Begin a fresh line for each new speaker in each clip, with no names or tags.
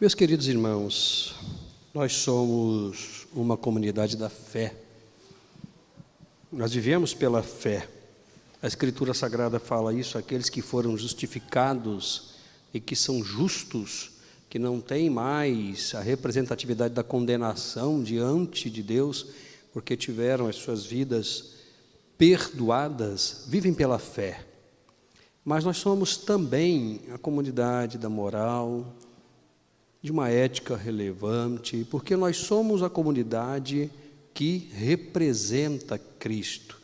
Meus queridos irmãos, nós somos uma comunidade da fé. Nós vivemos pela fé. A Escritura Sagrada fala isso, aqueles que foram justificados e que são justos, que não têm mais a representatividade da condenação diante de Deus, porque tiveram as suas vidas perdoadas, vivem pela fé. Mas nós somos também a comunidade da moral, de uma ética relevante, porque nós somos a comunidade que representa Cristo,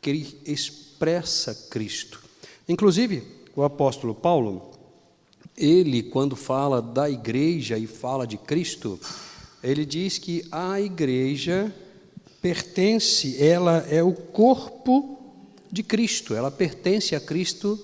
que expressa Cristo. Inclusive, o apóstolo Paulo, ele, quando fala da igreja e fala de Cristo, ele diz que a igreja pertence, ela é o corpo de Cristo, ela pertence a Cristo,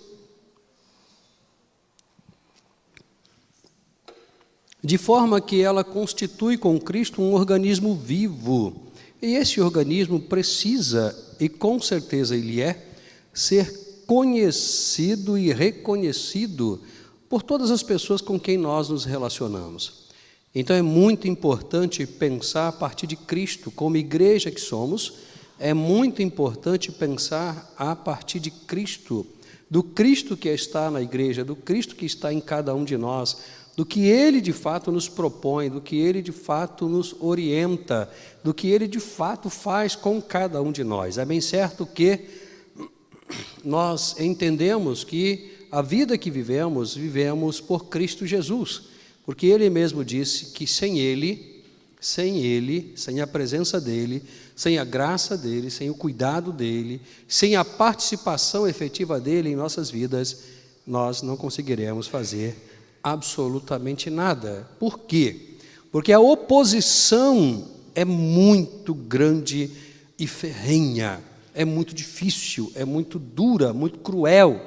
de forma que ela constitui com Cristo um organismo vivo. E esse organismo precisa, e com certeza ele é, ser conhecido e reconhecido por todas as pessoas com quem nós nos relacionamos. Então é muito importante pensar a partir de Cristo, como igreja que somos, é muito importante pensar a partir de Cristo, do Cristo que está na igreja, do Cristo que está em cada um de nós, do que Ele de fato nos propõe, do que Ele de fato nos orienta, do que Ele de fato faz com cada um de nós. É bem certo que nós entendemos que a vida que vivemos, vivemos por Cristo Jesus, porque Ele mesmo disse que sem Ele, sem a presença dEle, sem a graça dEle, sem o cuidado dEle, sem a participação efetiva dEle em nossas vidas, nós não conseguiremos fazer absolutamente nada. Por quê? Porque a oposição é muito grande e ferrenha, é muito difícil, é muito dura, muito cruel.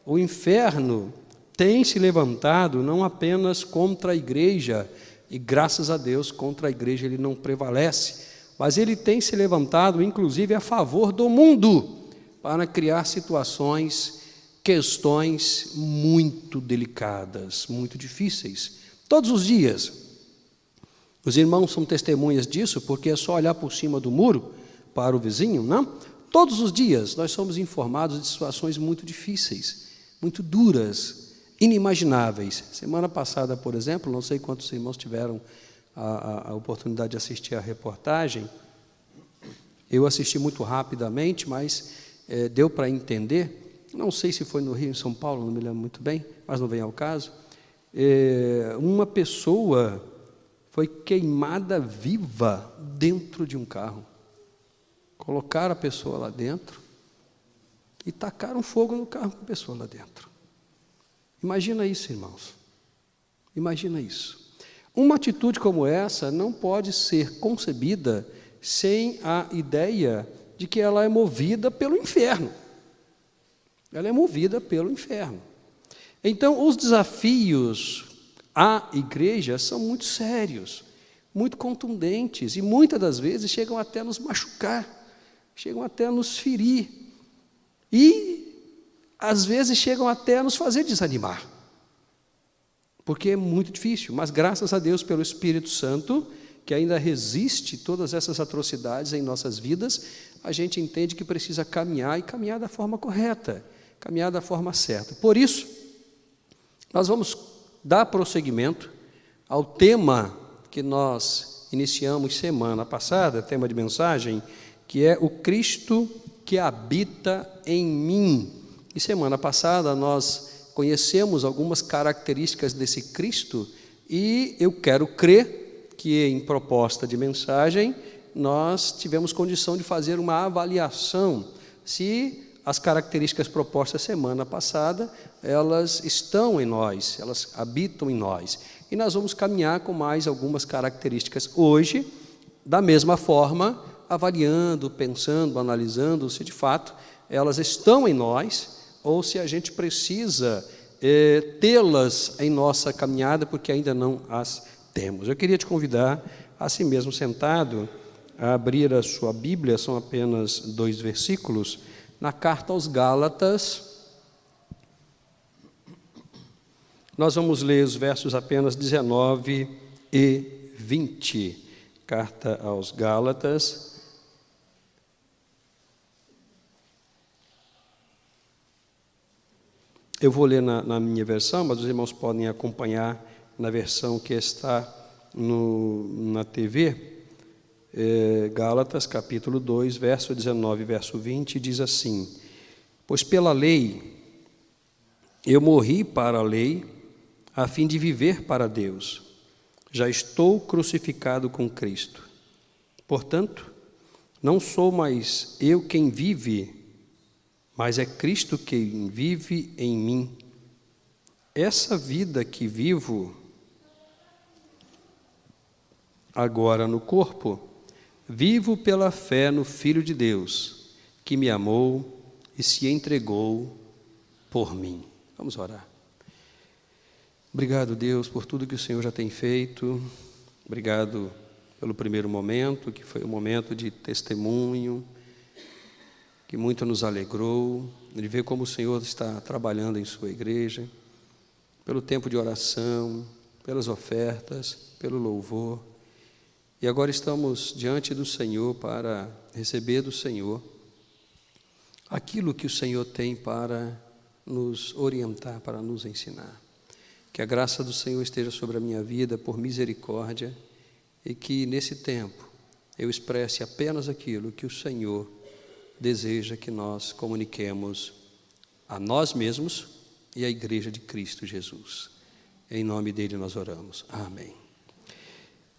O inferno tem se levantado não apenas contra a igreja, e graças a Deus contra a igreja ele não prevalece, mas ele tem se levantado inclusive a favor do mundo, para criar situações, questões muito delicadas, muito difíceis. Todos os dias, os irmãos são testemunhas disso, porque é só olhar por cima do muro para o vizinho, não? Todos os dias nós somos informados de situações muito difíceis, muito duras, inimagináveis. Semana passada, por exemplo, não sei quantos irmãos tiveram a oportunidade de assistir a reportagem, eu assisti muito rapidamente, mas deu para entender. Não sei se foi no Rio, em São Paulo, não me lembro muito bem, mas não vem ao caso. Uma pessoa foi queimada viva dentro de um carro. Colocaram a pessoa lá dentro e tacaram fogo no carro com a pessoa lá dentro. Imagina isso, irmãos. Imagina isso. Uma atitude como essa não pode ser concebida sem a ideia de que ela é movida pelo inferno. Ela é movida pelo inferno. Então, os desafios à igreja são muito sérios, muito contundentes, e muitas das vezes chegam até a nos machucar, chegam até a nos ferir, e às vezes chegam até a nos fazer desanimar, porque é muito difícil, mas graças a Deus pelo Espírito Santo, que ainda resiste todas essas atrocidades em nossas vidas, a gente entende que precisa caminhar, e caminhar da forma correta, caminhar da forma certa. Por isso, nós vamos dar prosseguimento ao tema que nós iniciamos semana passada, tema de mensagem, que é o Cristo que habita em mim. E semana passada nós conhecemos algumas características desse Cristo, e eu quero crer que em proposta de mensagem nós tivemos condição de fazer uma avaliação se as características propostas semana passada, elas estão em nós, elas habitam em nós. E nós vamos caminhar com mais algumas características hoje, da mesma forma, avaliando, pensando, analisando se de fato elas estão em nós, ou se a gente precisa tê-las em nossa caminhada, porque ainda não as temos. Eu queria te convidar, assim mesmo sentado, a abrir a sua Bíblia, são apenas 2 versículos, na carta aos Gálatas, Nós vamos ler os versos apenas 19 e 20. Carta aos Gálatas. Eu vou ler na minha versão, mas os irmãos podem acompanhar na versão que está na TV. Gálatas, capítulo 2, verso 19 e verso 20, diz assim: Pois pela lei eu morri para a lei, a fim de viver para Deus. Já estou crucificado com Cristo. Portanto, não sou mais eu quem vive, mas é Cristo quem vive em mim. Essa vida que vivo agora no corpo, vivo pela fé no Filho de Deus, que me amou e se entregou por mim. Vamos orar. Obrigado, Deus, por tudo que o Senhor já tem feito. Obrigado pelo primeiro momento, que foi um momento de testemunho, que muito nos alegrou, de ver como o Senhor está trabalhando em sua igreja, pelo tempo de oração, pelas ofertas, pelo louvor. E agora estamos diante do Senhor para receber do Senhor aquilo que o Senhor tem para nos orientar, para nos ensinar. Que a graça do Senhor esteja sobre a minha vida por misericórdia e que nesse tempo eu expresse apenas aquilo que o Senhor deseja que nós comuniquemos a nós mesmos e à Igreja de Cristo Jesus. Em nome dele nós oramos. Amém.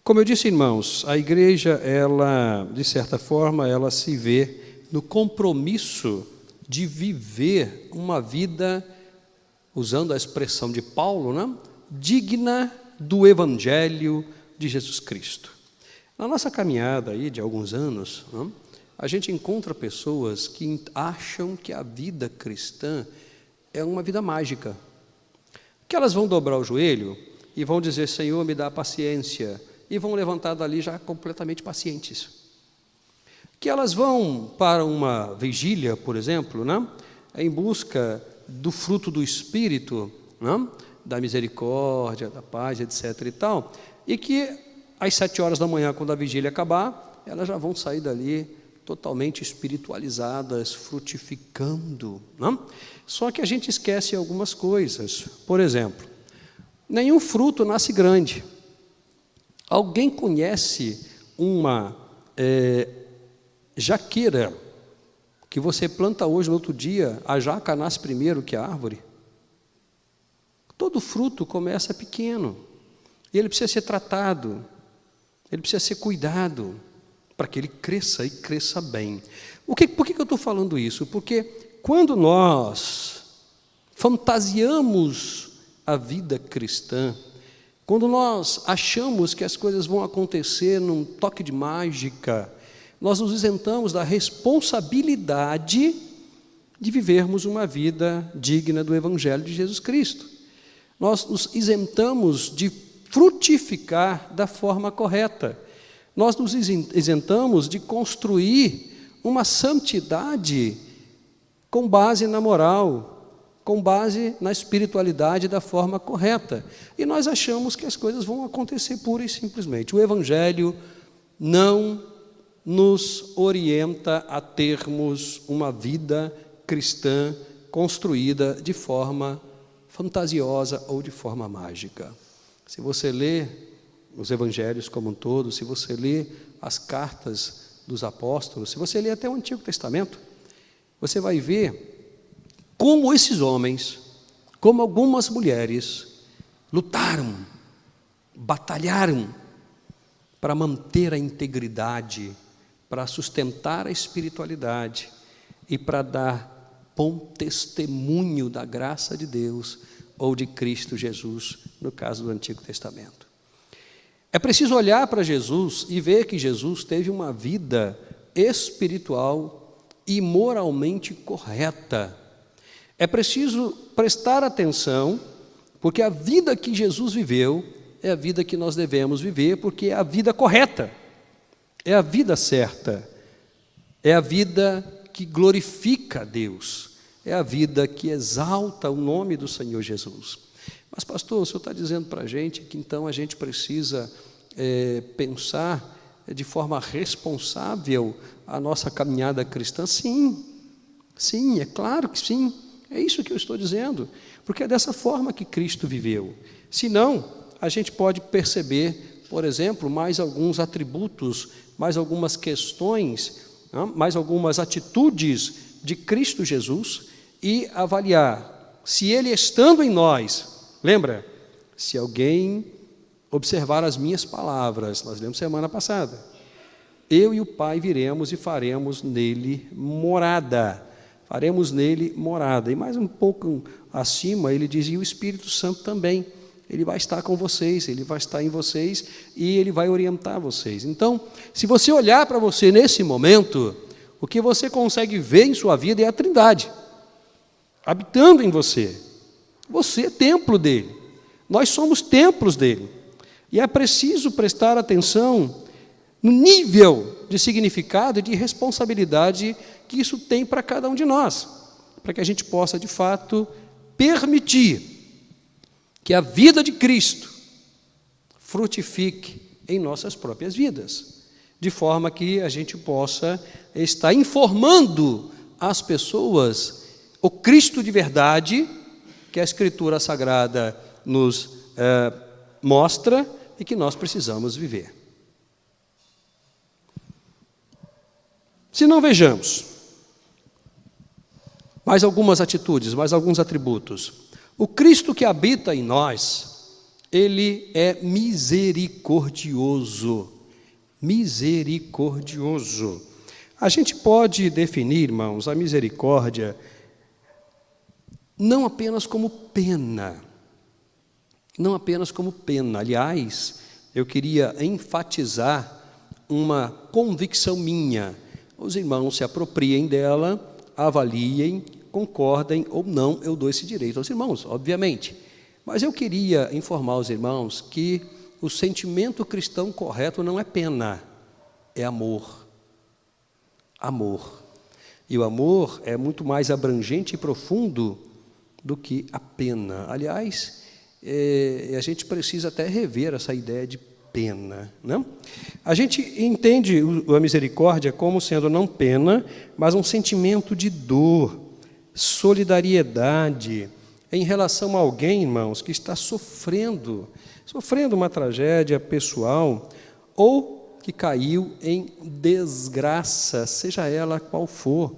Como eu disse, irmãos, a igreja, ela, de certa forma, ela se vê no compromisso de viver uma vida, usando a expressão de Paulo, né? Digna do Evangelho de Jesus Cristo. Na nossa caminhada aí de alguns anos, né? A gente encontra pessoas que acham que a vida cristã é uma vida mágica, que elas vão dobrar o joelho e vão dizer: Senhor, me dá paciência, e vão levantar dali já completamente pacientes. Que elas vão para uma vigília, por exemplo, né? Em busca do fruto do Espírito, né? Da misericórdia, da paz, etc. e tal, e que às 7 horas da manhã, quando a vigília acabar, elas já vão sair dali totalmente espiritualizadas, frutificando, né? Só que a gente esquece algumas coisas. Por exemplo, nenhum fruto nasce grande. Alguém conhece uma jaqueira que você planta hoje, no outro dia, a jaca nasce primeiro que a árvore? Todo fruto começa pequeno, e ele precisa ser tratado, ele precisa ser cuidado, para que ele cresça e cresça bem. Por que eu estou falando isso? Porque quando nós fantasiamos a vida cristã, quando nós achamos que as coisas vão acontecer num toque de mágica, nós nos isentamos da responsabilidade de vivermos uma vida digna do Evangelho de Jesus Cristo. Nós nos isentamos de frutificar da forma correta. Nós nos isentamos de construir uma santidade com base na moral, com base na espiritualidade da forma correta. E nós achamos que as coisas vão acontecer pura e simplesmente. O Evangelho não nos orienta a termos uma vida cristã construída de forma fantasiosa ou de forma mágica. Se você lê os evangelhos como um todo, se você lê as cartas dos apóstolos, se você lê até o Antigo Testamento, você vai ver como esses homens, como algumas mulheres, lutaram, batalharam para manter a integridade, para sustentar a espiritualidade e para dar bom testemunho da graça de Deus ou de Cristo Jesus, no caso do Antigo Testamento. É preciso olhar para Jesus e ver que Jesus teve uma vida espiritual e moralmente correta. É preciso prestar atenção, porque a vida que Jesus viveu é a vida que nós devemos viver, porque é a vida correta, é a vida certa, é a vida que glorifica a Deus, é a vida que exalta o nome do Senhor Jesus. Mas, pastor, o senhor está dizendo para a gente que então a gente precisa pensar de forma responsável a nossa caminhada cristã? Sim, sim, é claro que sim. É isso que eu estou dizendo, porque é dessa forma que Cristo viveu. Senão, a gente pode perceber, por exemplo, mais alguns atributos, mais algumas questões, mais algumas atitudes de Cristo Jesus e avaliar se Ele estando em nós, lembra? Se alguém observar as minhas palavras, nós lemos semana passada, eu e o Pai viremos e faremos nele morada. Faremos nele morada. E mais um pouco acima, ele diz, e o Espírito Santo também. Ele vai estar com vocês, ele vai estar em vocês e ele vai orientar vocês. Então, se você olhar para você nesse momento, o que você consegue ver em sua vida é a Trindade, habitando em você. Você é templo dele. Nós somos templos dele. E é preciso prestar atenção no nível de significado e de responsabilidade que isso tem para cada um de nós, para que a gente possa, de fato, permitir que a vida de Cristo frutifique em nossas próprias vidas, de forma que a gente possa estar informando as pessoas o Cristo de verdade que a Escritura Sagrada nos mostra e que nós precisamos viver. Se não, vejamos mais algumas atitudes, mais alguns atributos. O Cristo que habita em nós, ele é misericordioso. Misericordioso. A gente pode definir, irmãos, a misericórdia não apenas como pena. Não apenas como pena. Aliás, eu queria enfatizar uma convicção minha. Os irmãos se apropriem dela, avaliem, concordem ou não, eu dou esse direito aos irmãos, obviamente. Mas eu queria informar os irmãos que o sentimento cristão correto não é pena, é amor. Amor. E o amor é muito mais abrangente e profundo do que a pena. Aliás, a gente precisa até rever essa ideia de pena, não? A gente entende a misericórdia como sendo não pena, mas um sentimento de dor, solidariedade em relação a alguém, irmãos, que está sofrendo uma tragédia pessoal ou que caiu em desgraça, seja ela qual for.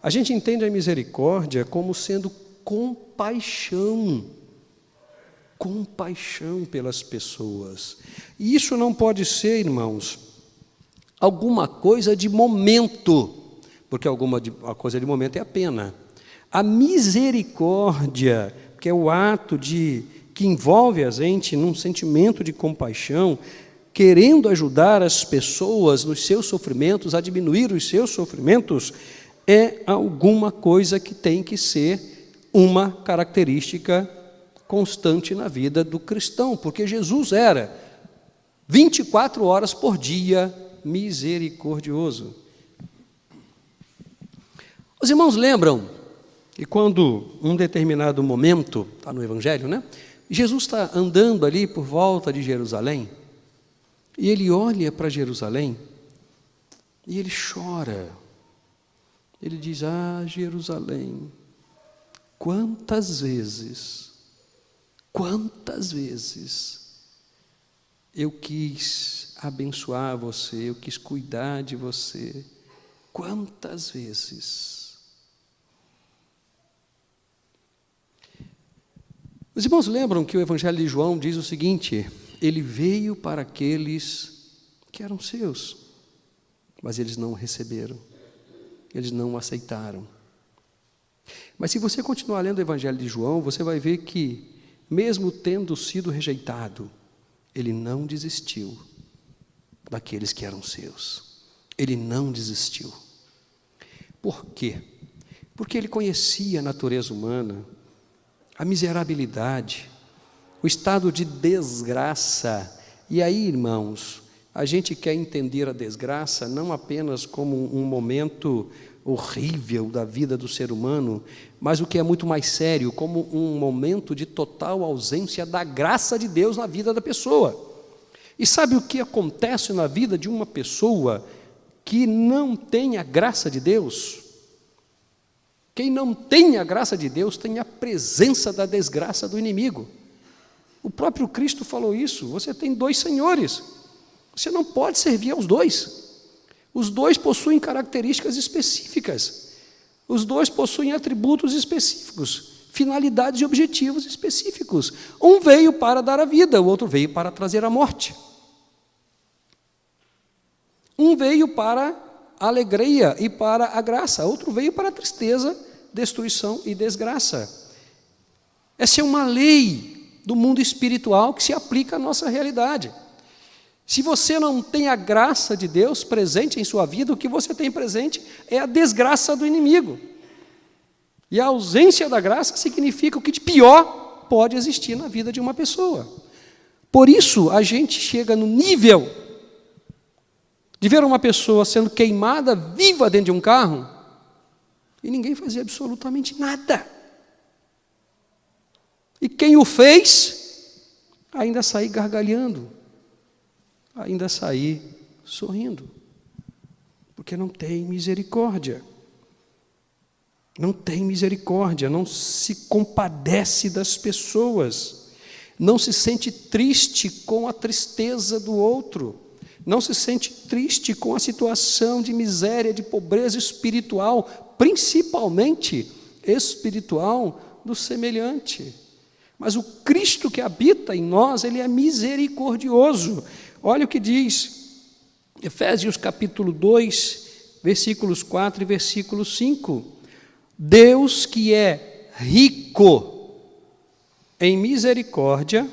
A gente entende a misericórdia como sendo compaixão pelas pessoas. E isso não pode ser, irmãos, alguma coisa de momento, porque alguma coisa de momento é a pena. A misericórdia, que é o ato que envolve a gente num sentimento de compaixão, querendo ajudar as pessoas nos seus sofrimentos, a diminuir os seus sofrimentos, é alguma coisa que tem que ser uma característica constante na vida do cristão, porque Jesus era 24 horas por dia misericordioso. Os irmãos lembram que quando, um determinado momento, está no Evangelho, né? Jesus está andando ali por volta de Jerusalém, e ele olha para Jerusalém, e ele chora. Ele diz, Jerusalém, quantas vezes eu quis abençoar você, eu quis cuidar de você, quantas vezes. Os irmãos lembram que o Evangelho de João diz o seguinte, ele veio para aqueles que eram seus, mas eles não o receberam, eles não o aceitaram. Mas se você continuar lendo o Evangelho de João, você vai ver que, mesmo tendo sido rejeitado, ele não desistiu daqueles que eram seus. Ele não desistiu. Por quê? Porque ele conhecia a natureza humana, a miserabilidade, o estado de desgraça. E aí, irmãos, a gente quer entender a desgraça não apenas como um momento horrível da vida do ser humano, mas o que é muito mais sério, como um momento de total ausência da graça de Deus na vida da pessoa. E sabe o que acontece na vida de uma pessoa que não tem a graça de Deus? Quem não tem a graça de Deus tem a presença da desgraça do inimigo. O próprio Cristo falou isso: você tem 2 senhores, você não pode servir aos 2. Os 2 possuem características específicas, os 2 possuem atributos específicos, finalidades e objetivos específicos. Um veio para dar a vida, o outro veio para trazer a morte. Um veio para a alegria e para a graça, outro veio para a tristeza, destruição e desgraça. Essa é uma lei do mundo espiritual que se aplica à nossa realidade. Se você não tem a graça de Deus presente em sua vida, o que você tem presente é a desgraça do inimigo. E a ausência da graça significa o que de pior pode existir na vida de uma pessoa. Por isso, a gente chega no nível de ver uma pessoa sendo queimada viva dentro de um carro e ninguém fazia absolutamente nada. E quem o fez ainda sair gargalhando, ainda sair sorrindo, porque não tem misericórdia. Não tem misericórdia, não se compadece das pessoas, não se sente triste com a tristeza do outro, não se sente triste com a situação de miséria, de pobreza espiritual, principalmente espiritual do semelhante. Mas o Cristo que habita em nós, Ele é misericordioso. Olha o que diz Efésios capítulo 2, versículos 4 e versículo 5. Deus que é rico em misericórdia,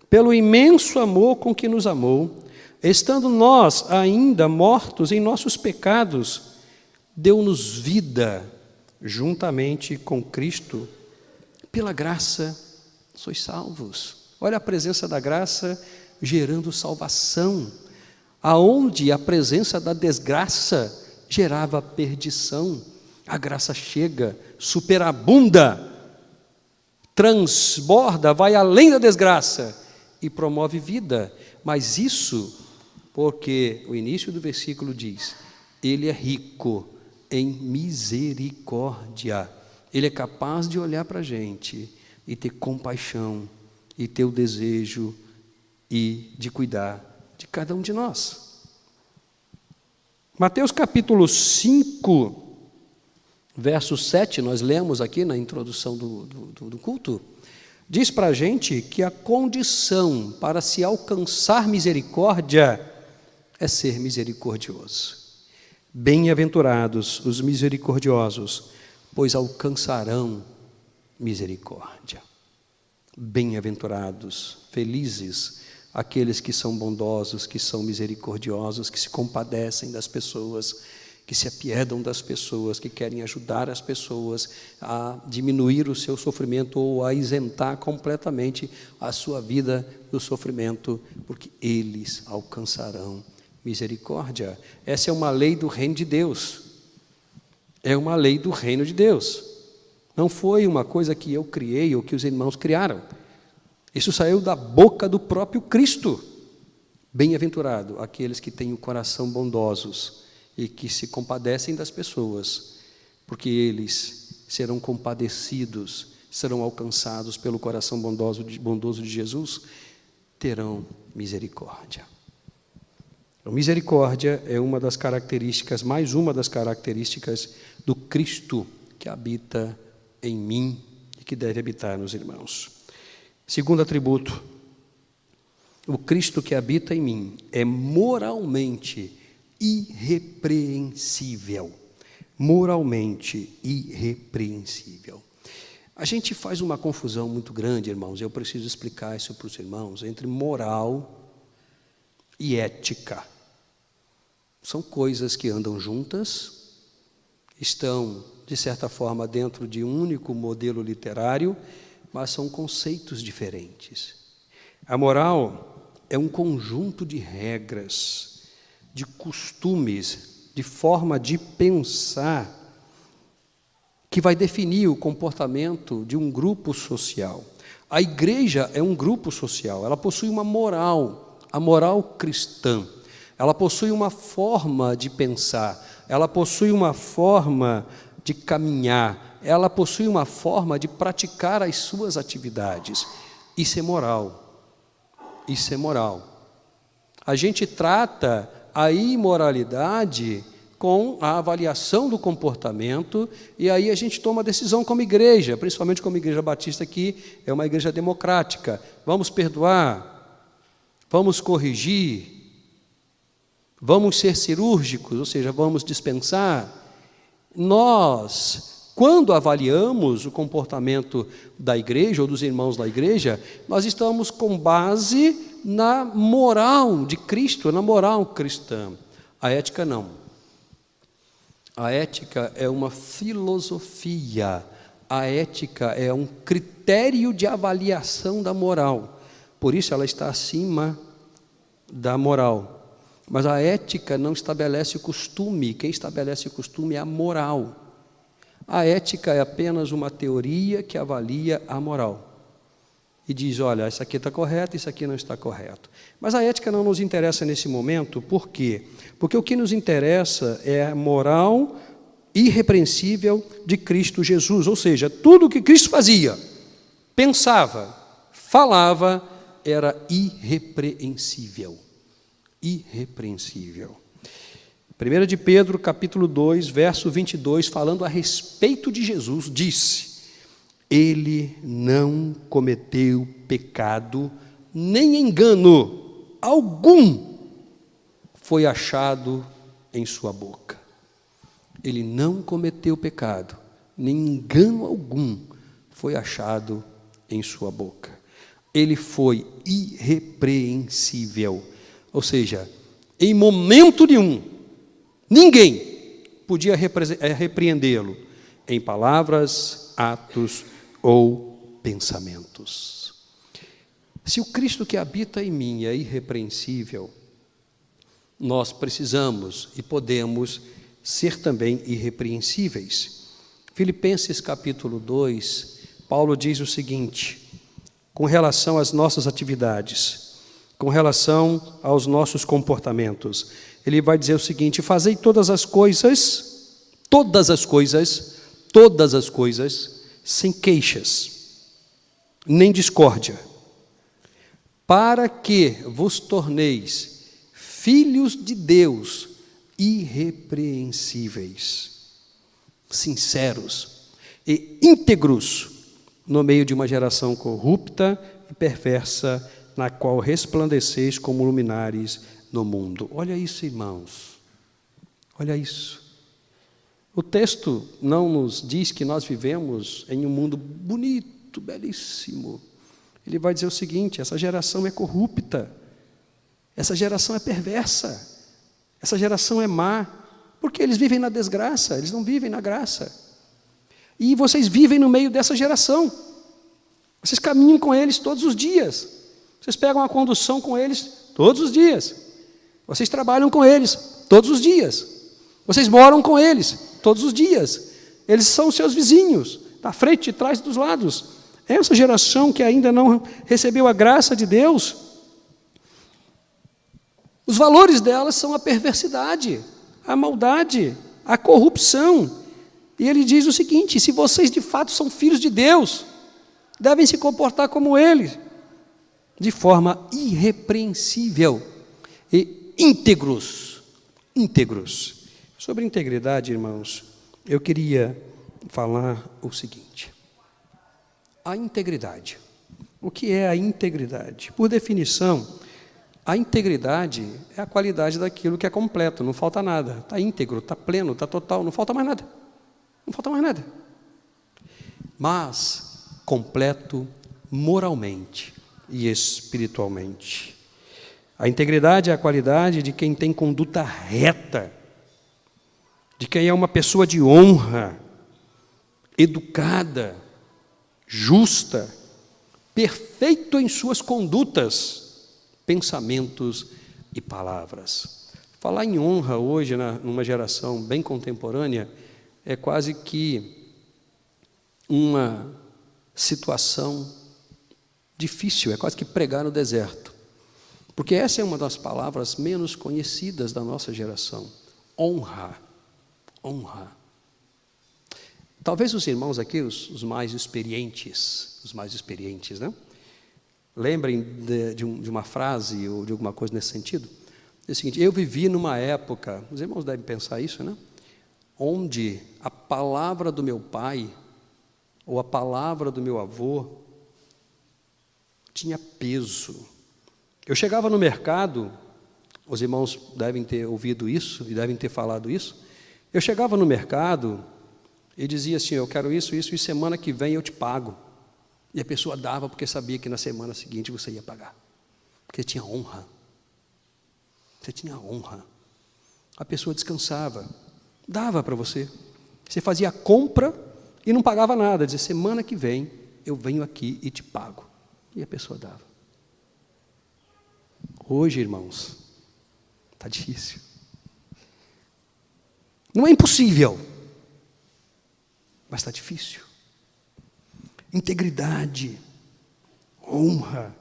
pelo imenso amor com que nos amou, estando nós ainda mortos em nossos pecados, deu-nos vida juntamente com Cristo. Pela graça sois salvos. Olha a presença da graça gerando salvação, aonde a presença da desgraça gerava perdição. A graça chega, superabunda, transborda, vai além da desgraça e promove vida. Mas isso porque o início do versículo diz: Ele é rico em misericórdia. Ele é capaz de olhar para a gente e ter compaixão, e ter o desejo e de cuidar de cada um de nós. Mateus capítulo 5, verso 7, nós lemos aqui na introdução do culto, diz para a gente que a condição para se alcançar misericórdia é ser misericordioso. Bem-aventurados os misericordiosos, pois alcançarão misericórdia. Bem-aventurados, felizes, aqueles que são bondosos, que são misericordiosos, que se compadecem das pessoas, que se apiedam das pessoas, que querem ajudar as pessoas a diminuir o seu sofrimento ou a isentar completamente a sua vida do sofrimento, porque eles alcançarão misericórdia. Essa é uma lei do reino de Deus. É uma lei do reino de Deus. Não foi uma coisa que eu criei ou que os irmãos criaram. Isso saiu da boca do próprio Cristo. Bem-aventurado aqueles que têm o coração bondosos e que se compadecem das pessoas, porque eles serão compadecidos, serão alcançados pelo coração bondoso de Jesus, terão misericórdia. A misericórdia é uma das características, mais uma das características do Cristo que habita em mim e que deve habitar nos irmãos. Segundo atributo, o Cristo que habita em mim é moralmente irrepreensível. Moralmente irrepreensível. A gente faz uma confusão muito grande, irmãos, eu preciso explicar isso para os irmãos, entre moral e ética. São coisas que andam juntas, estão, de certa forma, dentro de um único modelo literário, mas são conceitos diferentes. A moral é um conjunto de regras, de costumes de forma de pensar, que vai definir o comportamento de um grupo social. A igreja é um grupo social, ela possui uma moral, a moral cristã. Ela possui uma forma de pensar, ela possui uma forma de caminhar, ela possui uma forma de praticar as suas atividades. Isso é moral. Isso é moral. A gente trata a imoralidade com a avaliação do comportamento, e aí a gente toma decisão como igreja, principalmente como igreja batista, que é uma igreja democrática. Vamos perdoar, vamos corrigir, vamos ser cirúrgicos, ou seja, vamos dispensar. Nós, quando avaliamos o comportamento da igreja ou dos irmãos da igreja, nós estamos com base na moral de Cristo, na moral cristã. A ética não. A ética é uma filosofia, a ética é um critério de avaliação da moral, por isso ela está acima da moral. Mas a ética não estabelece o costume, quem estabelece o costume é a moral. A ética é apenas uma teoria que avalia a moral e diz, olha, isso aqui está correto, isso aqui não está correto. Mas a ética não nos interessa nesse momento, por quê? Porque o que nos interessa é a moral irrepreensível de Cristo Jesus, ou seja, tudo o que Cristo fazia, pensava, falava, era irrepreensível. Irrepreensível. 1 de Pedro, capítulo 2, verso 22, falando a respeito de Jesus, disse: Ele não cometeu pecado, nem engano algum foi achado em sua boca. Ele não cometeu pecado, nem engano algum foi achado em sua boca. Ele foi irrepreensível, ou seja, em momento nenhum, ninguém podia repreendê-lo em palavras, atos ou pensamentos. Se o Cristo que habita em mim é irrepreensível, nós precisamos e podemos ser também irrepreensíveis. Filipenses capítulo 2, Paulo diz o seguinte, com relação às nossas atividades, com relação aos nossos comportamentos. Ele vai dizer o seguinte: fazei todas as coisas, sem queixas, nem discórdia, para que vos torneis filhos de Deus, irrepreensíveis, sinceros e íntegros, no meio de uma geração corrupta e perversa, na qual resplandeceis como luminares no mundo. Olha isso, irmãos. Olha isso. O texto não nos diz que nós vivemos em um mundo bonito, belíssimo. Ele vai dizer o seguinte: essa geração é corrupta, essa geração é perversa, essa geração é má, porque eles vivem na desgraça, eles não vivem na graça. E vocês vivem no meio dessa geração. Vocês caminham com eles todos os dias. Vocês pegam a condução com eles todos os dias. Vocês trabalham com eles todos os dias. Vocês moram com eles todos os dias. Eles são seus vizinhos, da frente, de trás e dos lados. Essa geração que ainda não recebeu a graça de Deus, os valores delas são a perversidade, a maldade, a corrupção. E ele diz o seguinte: se vocês de fato são filhos de Deus, devem se comportar como Ele, de forma irrepreensível e íntegros. Sobre integridade, irmãos, eu queria falar o seguinte: a integridade. O que é a integridade? Por definição, a integridade é a qualidade daquilo que é completo, não falta nada, está íntegro, está pleno, está total, não falta mais nada. Não falta mais nada. Mas completo moralmente e espiritualmente. A integridade é a qualidade de quem tem conduta reta, de quem é uma pessoa de honra, educada, justa, perfeito em suas condutas, pensamentos e palavras. Falar em honra hoje, numa geração bem contemporânea, é quase que uma situação difícil, é quase que pregar no deserto. Porque essa é uma das palavras menos conhecidas da nossa geração. Honra. Honra. Talvez os irmãos aqui, os mais experientes, né? Lembrem de uma frase ou de alguma coisa nesse sentido. É o seguinte: eu vivi numa época, os irmãos devem pensar isso, né? Onde a palavra do meu pai ou a palavra do meu avô tinha peso. Eu chegava no mercado, os irmãos devem ter ouvido isso e devem ter falado isso. Eu chegava no mercado e dizia assim: eu quero isso, isso, e semana que vem eu te pago. E a pessoa dava porque sabia que na semana seguinte você ia pagar. Porque tinha honra. Você tinha honra. A pessoa descansava, dava para você. Você fazia a compra e não pagava nada. Dizia: semana que vem eu venho aqui e te pago. E a pessoa dava. Hoje, irmãos, está difícil. Não é impossível, mas está difícil. Integridade, honra,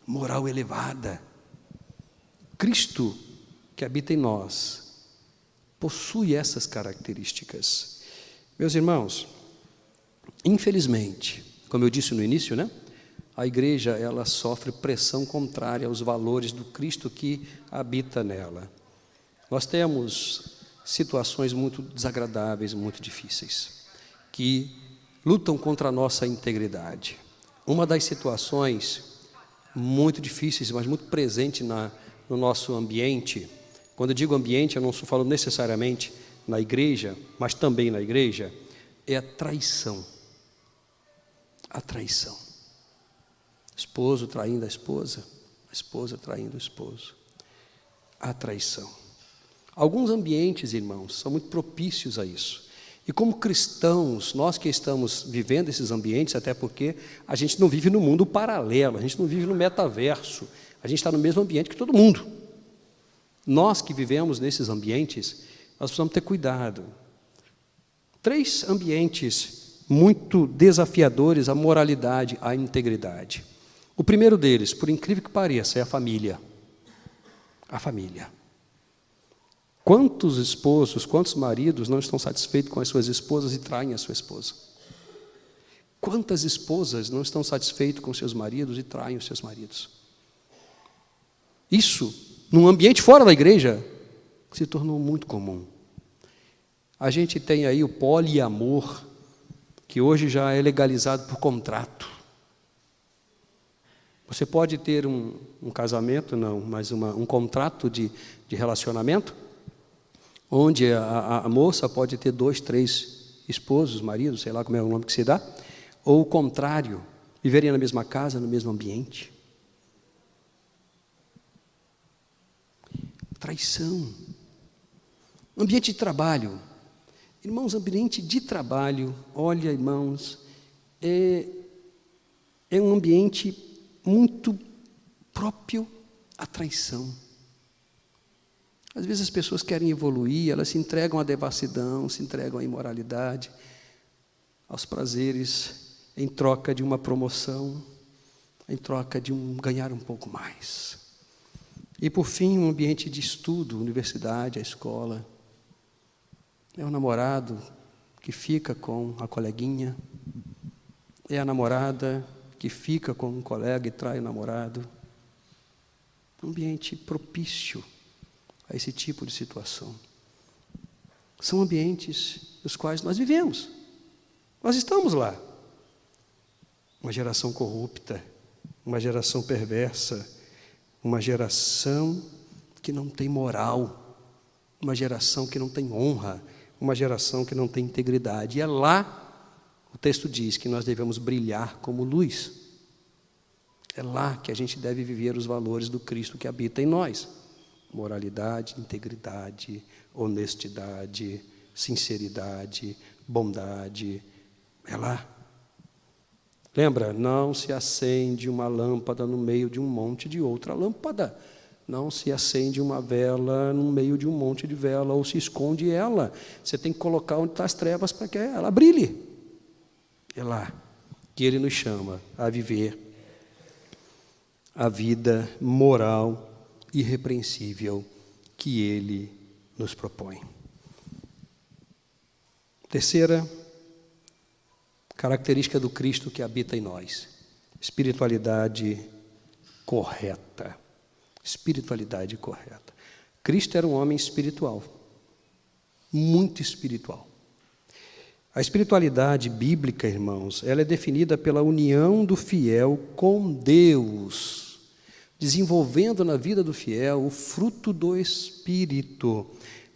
moral elevada. Cristo que habita em nós possui essas características. Meus irmãos, infelizmente, como eu disse no início, né? A igreja, ela sofre pressão contrária aos valores do Cristo que habita nela. Nós temos situações muito desagradáveis, muito difíceis, que lutam contra a nossa integridade. Uma das situações muito difíceis, mas muito presente no nosso ambiente, quando eu digo ambiente, eu não estou falando necessariamente na igreja, mas também na igreja, é a traição. A traição. Esposo traindo a esposa traindo o esposo. A traição. Alguns ambientes, irmãos, são muito propícios a isso. E como cristãos, nós que estamos vivendo esses ambientes, até porque a gente não vive no mundo paralelo, a gente não vive no metaverso, a gente está no mesmo ambiente que todo mundo. Nós que vivemos nesses ambientes, nós precisamos ter cuidado. 3 ambientes muito desafiadores à moralidade, à integridade. O primeiro deles, por incrível que pareça, é a família. A família. Quantos esposos, quantos maridos não estão satisfeitos com as suas esposas e traem a sua esposa? Quantas esposas não estão satisfeitas com seus maridos e traem os seus maridos? Isso, num ambiente fora da igreja, se tornou muito comum. A gente tem aí o poliamor, que hoje já é legalizado por contrato. Você pode ter um casamento, não, mas um contrato de relacionamento, onde a moça pode ter 2, 3 esposos, maridos, sei lá como é o nome que se dá, ou o contrário, viverem na mesma casa, no mesmo ambiente. Traição. Ambiente de trabalho. Irmãos, ambiente de trabalho, olha, irmãos, é um ambiente muito próprio à traição. Às vezes as pessoas querem evoluir, elas se entregam à devassidão, se entregam à imoralidade, aos prazeres, em troca de uma promoção, em troca de ganhar um pouco mais. E por fim, um ambiente de estudo, universidade, a escola. É o namorado que fica com a coleguinha, é a namorada que fica com um colega e trai o namorado. Um ambiente propício a esse tipo de situação. São ambientes nos quais nós vivemos. Nós estamos lá. Uma geração corrupta, uma geração perversa, uma geração que não tem moral, uma geração que não tem honra, uma geração que não tem integridade. E é lá, o texto diz que nós devemos brilhar como luz. É lá que a gente deve viver os valores do Cristo que habita em nós. Moralidade, integridade, honestidade, sinceridade, bondade. É lá. Lembra? Não se acende uma lâmpada no meio de um monte de outra lâmpada. Não se acende uma vela no meio de um monte de vela ou se esconde ela. Você tem que colocar onde estão as trevas para que ela brilhe. É lá que Ele nos chama a viver a vida moral irrepreensível que Ele nos propõe. Terceira característica do Cristo que habita em nós: espiritualidade correta. Espiritualidade correta. Cristo era um homem espiritual, muito espiritual. A espiritualidade bíblica, irmãos, ela é definida pela união do fiel com Deus, desenvolvendo na vida do fiel o fruto do Espírito.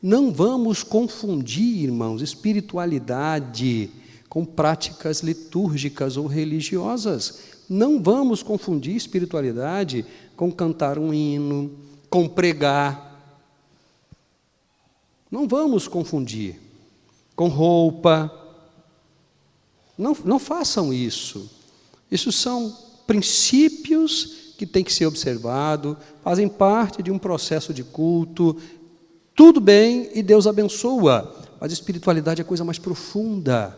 Não vamos confundir, irmãos, espiritualidade com práticas litúrgicas ou religiosas. Não vamos confundir espiritualidade com cantar um hino, com pregar. Não vamos confundir com roupa. Não façam isso. Isso são princípios que têm que ser observados, fazem parte de um processo de culto. Tudo bem e Deus abençoa, mas espiritualidade é coisa mais profunda,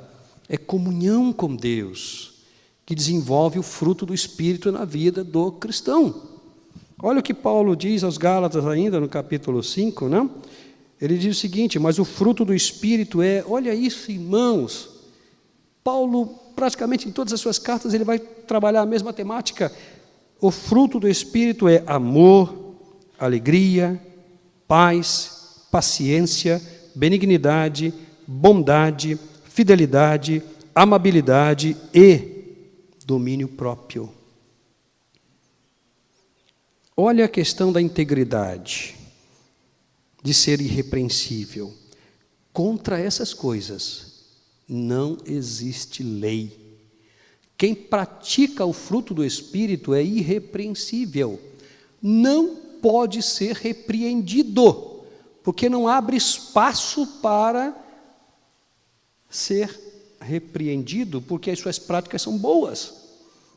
é comunhão com Deus, que desenvolve o fruto do Espírito na vida do cristão. Olha o que Paulo diz aos Gálatas ainda no capítulo 5, né? Ele diz o seguinte: mas o fruto do Espírito é, olha isso, irmãos, Paulo, praticamente em todas as suas cartas, ele vai trabalhar a mesma temática. O fruto do Espírito é amor, alegria, paz, paciência, benignidade, bondade, fidelidade, amabilidade e domínio próprio. Olha a questão da integridade, de ser irrepreensível. Contra essas coisas não existe lei. Quem pratica o fruto do Espírito é irrepreensível. Não pode ser repreendido, porque não abre espaço para ser repreendido, porque as suas práticas são boas.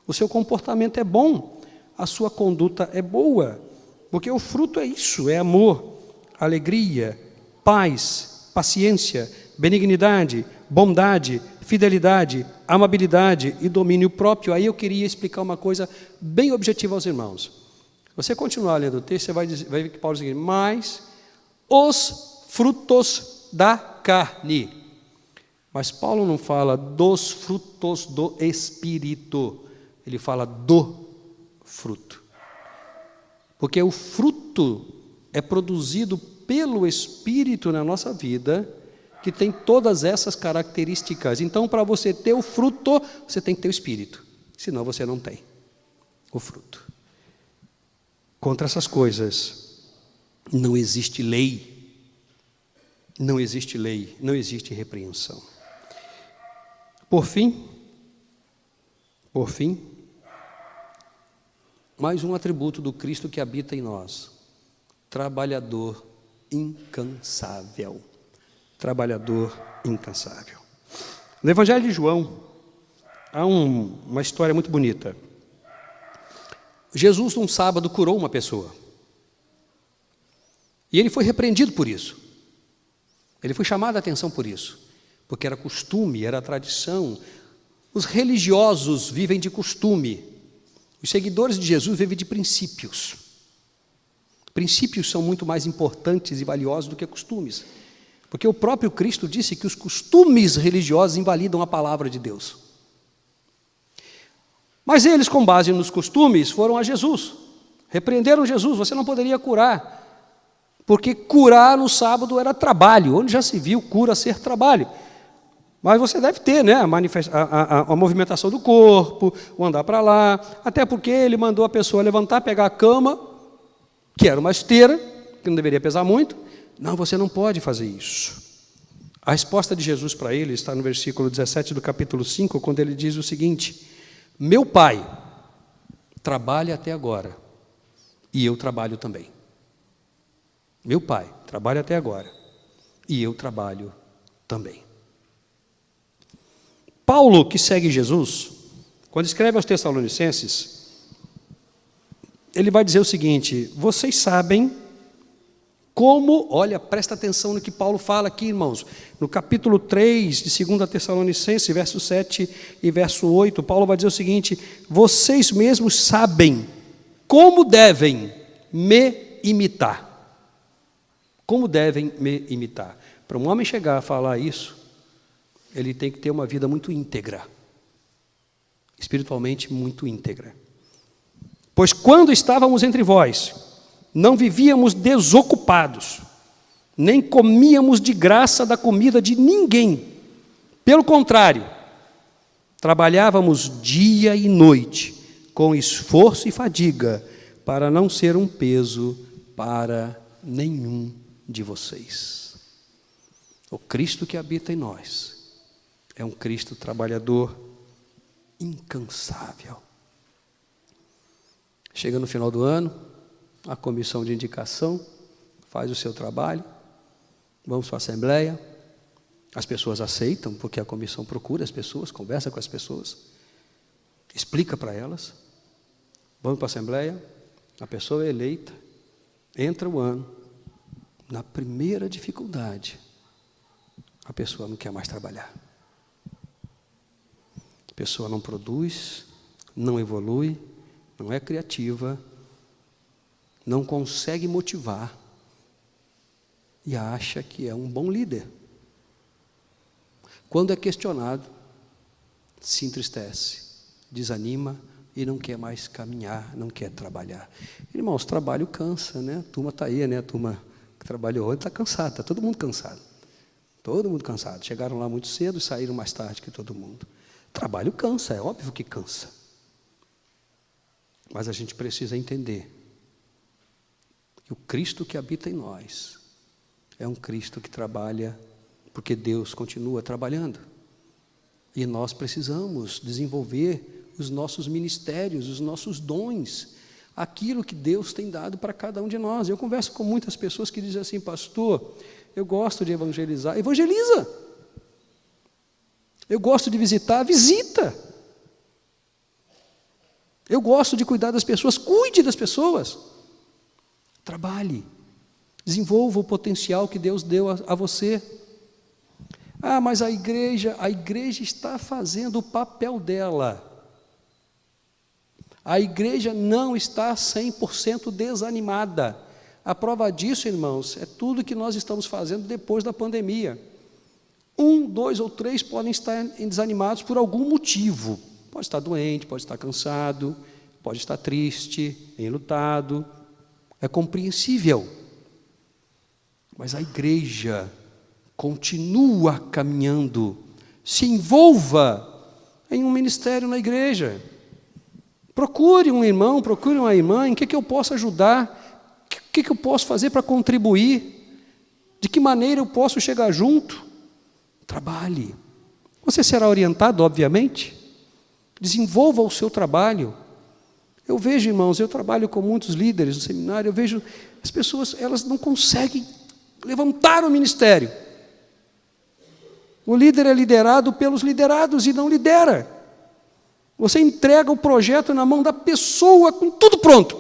O seu comportamento é bom, a sua conduta é boa, porque o fruto é isso, é amor, alegria, paz, paciência, benignidade, bondade, fidelidade, amabilidade e domínio próprio. Aí eu queria explicar uma coisa bem objetiva aos irmãos. Você continuar lendo o texto, você vai ver que Paulo diz o seguinte: mas os frutos da carne. Mas Paulo não fala dos frutos do Espírito, ele fala do fruto. Porque o fruto é produzido pelo Espírito na nossa vida, que tem todas essas características. Então, para você ter o fruto, você tem que ter o Espírito, senão você não tem o fruto. Contra essas coisas não existe lei, não existe lei, não existe repreensão. Por fim, mais um atributo do Cristo que habita em nós: trabalhador incansável. Trabalhador incansável. No Evangelho de João, há uma história muito bonita. Jesus, num sábado, curou uma pessoa. E ele foi repreendido por isso. Ele foi chamado a atenção por isso. Porque era costume, era tradição. Os religiosos vivem de costume. Os seguidores de Jesus vivem de princípios. Princípios são muito mais importantes e valiosos do que costumes. Porque o próprio Cristo disse que os costumes religiosos invalidam a palavra de Deus. Mas eles, com base nos costumes, foram a Jesus. Repreenderam Jesus: você não poderia curar. Porque curar no sábado era trabalho. Onde já se viu cura ser trabalho? Mas você deve ter, né, a movimentação do corpo, o andar para lá. Até porque ele mandou a pessoa levantar, pegar a cama, que era uma esteira, que não deveria pesar muito. Não, você não pode fazer isso. A resposta de Jesus para ele está no versículo 17 do capítulo 5, quando ele diz o seguinte: meu Pai trabalha até agora, e eu trabalho também. Meu Pai trabalha até agora, e eu trabalho também. Paulo, que segue Jesus, quando escreve aos Tessalonicenses, ele vai dizer o seguinte: vocês sabem como, olha, presta atenção no que Paulo fala aqui, irmãos, no capítulo 3 de 2 Tessalonicenses, verso 7 e verso 8, Paulo vai dizer o seguinte: vocês mesmos sabem como devem me imitar. Como devem me imitar. Para um homem chegar a falar isso, ele tem que ter uma vida muito íntegra, espiritualmente muito íntegra. Pois quando estávamos entre vós, não vivíamos desocupados, nem comíamos de graça da comida de ninguém. Pelo contrário, trabalhávamos dia e noite, com esforço e fadiga, para não ser um peso para nenhum de vocês. O Cristo que habita em nós é um Cristo trabalhador incansável. Chega no final do ano, a comissão de indicação faz o seu trabalho, vamos para a assembleia, as pessoas aceitam, porque a comissão procura as pessoas, conversa com as pessoas, explica para elas, vamos para a assembleia, a pessoa é eleita, entra o ano, na primeira dificuldade, a pessoa não quer mais trabalhar. A pessoa não produz, não evolui, não é criativa, não consegue motivar e acha que é um bom líder. Quando é questionado, se entristece, desanima e não quer mais caminhar, não quer trabalhar. Irmãos, trabalho cansa, né? A turma está aí, né? A turma que trabalhou hoje está cansada, está todo mundo cansado. Todo mundo cansado. Chegaram lá muito cedo e saíram mais tarde que todo mundo. Trabalho cansa, é óbvio que cansa. Mas a gente precisa entender que o Cristo que habita em nós é um Cristo que trabalha porque Deus continua trabalhando. E nós precisamos desenvolver os nossos ministérios, os nossos dons, aquilo que Deus tem dado para cada um de nós. Eu converso com muitas pessoas que dizem assim: pastor, eu gosto de evangelizar. Evangeliza. Eu gosto de visitar, visita. Eu gosto de cuidar das pessoas, cuide das pessoas. Trabalhe, desenvolva o potencial que Deus deu a você. Ah, mas a igreja está fazendo o papel dela. A igreja não está 100% desanimada. A prova disso, irmãos, é tudo que nós estamos fazendo depois da pandemia. 1, 2 ou 3 podem estar desanimados por algum motivo. Pode estar doente, pode estar cansado, pode estar triste, enlutado. É compreensível. Mas a igreja continua caminhando. Se envolva em um ministério na igreja. Procure um irmão, procure uma irmã, em que eu posso ajudar, o que eu posso fazer para contribuir, de que maneira eu posso chegar junto. Trabalhe. Você será orientado, obviamente. Desenvolva o seu trabalho. Eu vejo, irmãos, eu trabalho com muitos líderes no seminário, eu vejo as pessoas, elas não conseguem levantar o ministério. O líder é liderado pelos liderados e não lidera. Você entrega o projeto na mão da pessoa com tudo pronto.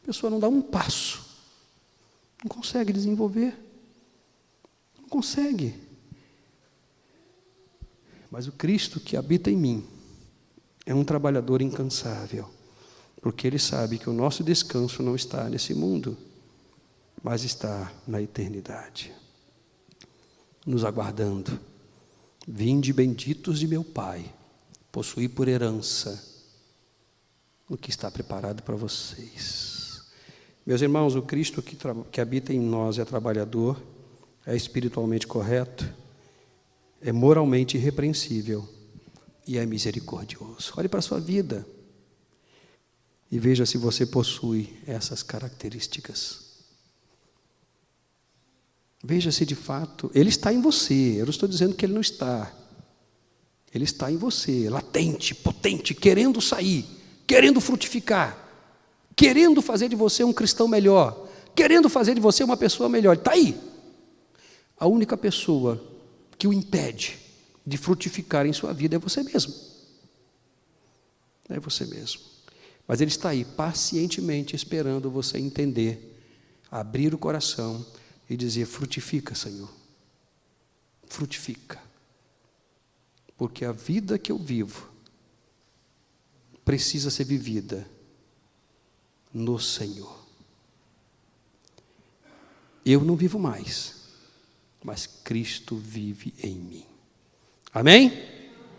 A pessoa não dá um passo. Não consegue desenvolver. Não consegue. Mas o Cristo que habita em mim é um trabalhador incansável, porque Ele sabe que o nosso descanso não está nesse mundo, mas está na eternidade, nos aguardando. Vinde benditos de meu Pai, possuí por herança o que está preparado para vocês. Meus irmãos, o Cristo que habita em nós é trabalhador, é espiritualmente correto, é moralmente irrepreensível e é misericordioso. Olhe para a sua vida e veja se você possui essas características. Veja se de fato Ele está em você. Eu não estou dizendo que Ele não está. Ele está em você, latente, potente, querendo sair, querendo frutificar, querendo fazer de você um cristão melhor, querendo fazer de você uma pessoa melhor. Está aí. A única pessoa que o impede de frutificar em sua vida é você mesmo. É você mesmo. Mas Ele está aí pacientemente esperando você entender, abrir o coração e dizer: frutifica, Senhor, frutifica, porque a vida que eu vivo precisa ser vivida no Senhor. Eu não vivo mais, mas Cristo vive em mim. Amém?